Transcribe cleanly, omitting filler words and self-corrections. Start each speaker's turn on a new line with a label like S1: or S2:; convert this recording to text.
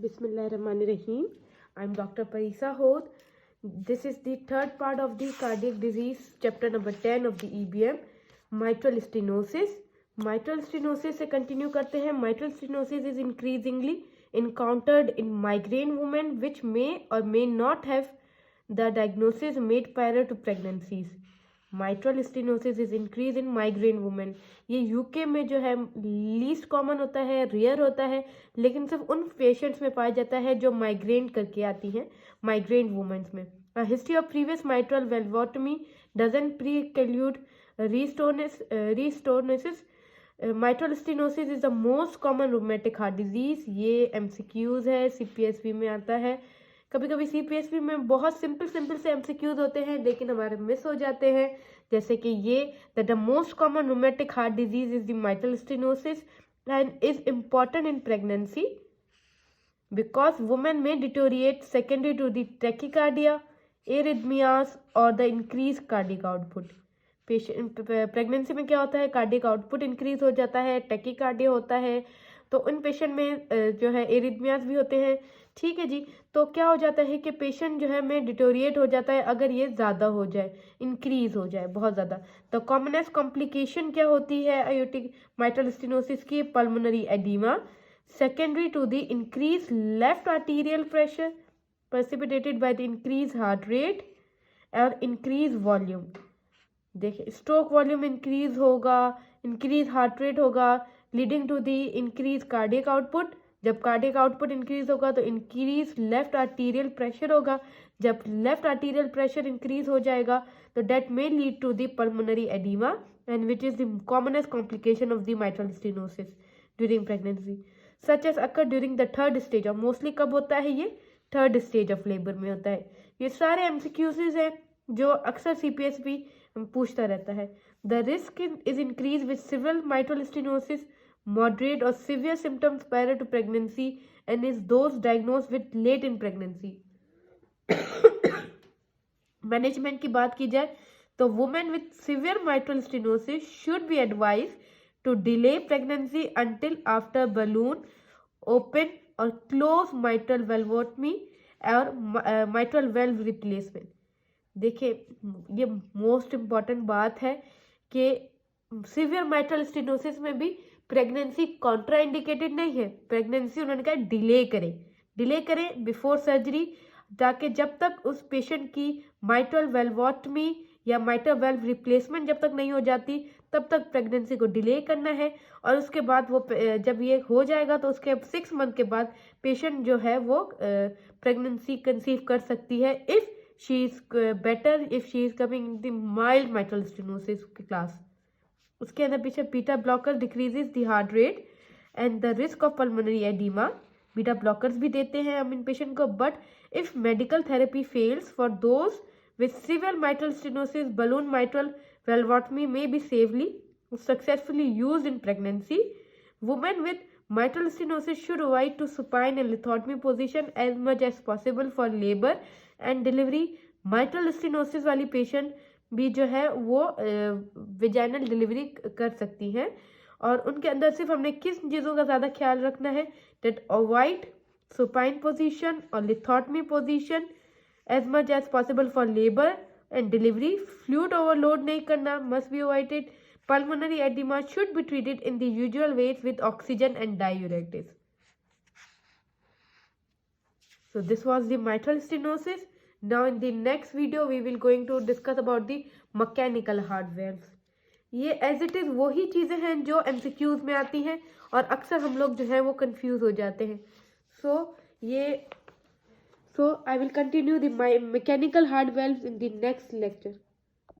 S1: Bismillahirrahmanirrahim. I'm Dr. Parisa Hod. This is the third part of the cardiac disease, chapter number 10 of the EBM, mitral stenosis. Mitral stenosis से continue करते हैं. Mitral stenosis is increasingly encountered in migraine women which may or may not have the diagnosis made prior to pregnancies. Mitral stenosis is increase in migraine women. ये UK में जो है least common होता है, rare होता है, लेकिन सिर्फ उन पेशेंट्स में पाया जाता है जो माइग्रेन करके आती हैं माइग्रेन वुमेन्स में. History of previous mitral valvotomy doesn't preclude restenosis. Mitral stenosis is the most common rheumatic heart disease. ये एमसीक्यूज है, सीपीएसवी में आता है. कभी कभी सीपीएसवी में बहुत सिंपल से एमसीक्यूज होते हैं लेकिन हमारे मिस हो जाते हैं, जैसे कि ये the most common rheumatic heart disease is the mitral stenosis and is important in pregnancy because women में deteriorate secondary to the tachycardia, arrhythmias और the increase cardiac output. Patient pregnancy में क्या होता है, कार्डिक आउटपुट इंक्रीज हो जाता है, tachycardia होता है, तो उन पेशेंट में जो है एरिथमियास भी होते हैं. ठीक है जी. तो क्या हो जाता है कि पेशेंट जो है में डिटोरिएट हो जाता है अगर ये ज़्यादा हो जाए, इंक्रीज हो जाए बहुत ज़्यादा. तो कॉमनेस्ट कॉम्प्लिकेशन क्या होती है आयोटिक माइट्रल स्टेनोसिस की? Pulmonary edema secondary to the increase left arterial pressure precipitated by the increase heart rate और इंक्रीज वॉल्यूम. देखिए स्ट्रोक वॉल्यूम इंक्रीज होगा, इंक्रीज हार्ट रेट होगा, leading to the increase cardiac output. जब cardiac output increase होगा तो increase left arterial pressure होगा. जब left arterial pressure increase हो जाएगा तो that may lead to the pulmonary edema and which is the commonest complication of the mitral stenosis during pregnancy such as occur during the third stage. और mostly कब होता है? ये third stage of labour में होता है. ये सारे एमसीक्यूज हैं जो अक्सर सीपीएसवी पूछता रहता है. The risk is increase with civil mitral stenosis, moderate or severe symptoms prior to pregnancy and is those diagnosed with late in pregnancy. Management की बात की जाए तो women with severe mitral stenosis should be advise to delay pregnancy until after balloon open और close mitral valvotomy और mitral valve replacement. देखिए ये most important बात है कि सिवियर माइट्रल स्टेनोसिस में भी प्रेगनेंसी कॉन्ट्राइंडिकेटेड नहीं है. प्रेगनेंसी उन्होंने कहा डिले करें बिफोर सर्जरी, ताकि जब तक उस पेशेंट की माइट्रल वेल्वोटमी या माइट्रल वेल्व रिप्लेसमेंट जब तक नहीं हो जाती तब तक प्रेगनेंसी को डिले करना है. और उसके बाद वो जब ये हो जाएगा तो उसके 6 मंथ के बाद पेशेंट जो है वो प्रेगनेंसी कंसीव कर सकती है if she is better, if she is coming in the mild mitral stenosis की क्लास. उसके अंदर पीछे beta blocker decreases the heart rate and the risk of pulmonary oedema. Beta blockers भी देते हैं हम इन पेशेंट को. But if medical therapy fails for those with severe mitral stenosis, balloon mitral valvotomy may be safely successfully used in pregnancy. Women with mitral stenosis should avoid to supine and lithotomy position as much as possible for labor and delivery. mitral stenosis वाली patient भी जो है वो vaginal delivery कर सकती हैं. और उनके अंदर सिर्फ हमने किस चीज़ों का ज़्यादा ख्याल रखना है? डेट अवॉइड सुपाइन पोजीशन और lithotomy position as much as possible for labour and delivery. Fluid overload नहीं करना, must be avoided. Pulmonary edema should be treated in the usual ways with oxygen and diuretics. So this was the mitral stenosis. Now in the next video we will going to discuss about the mechanical heart valves. ये as it is वही चीज़ें हैं जो MCQs में आती हैं और अक्सर हम लोग जो है वो कंफ्यूज हो जाते हैं. So I will continue the mechanical heart valves in the next lecture.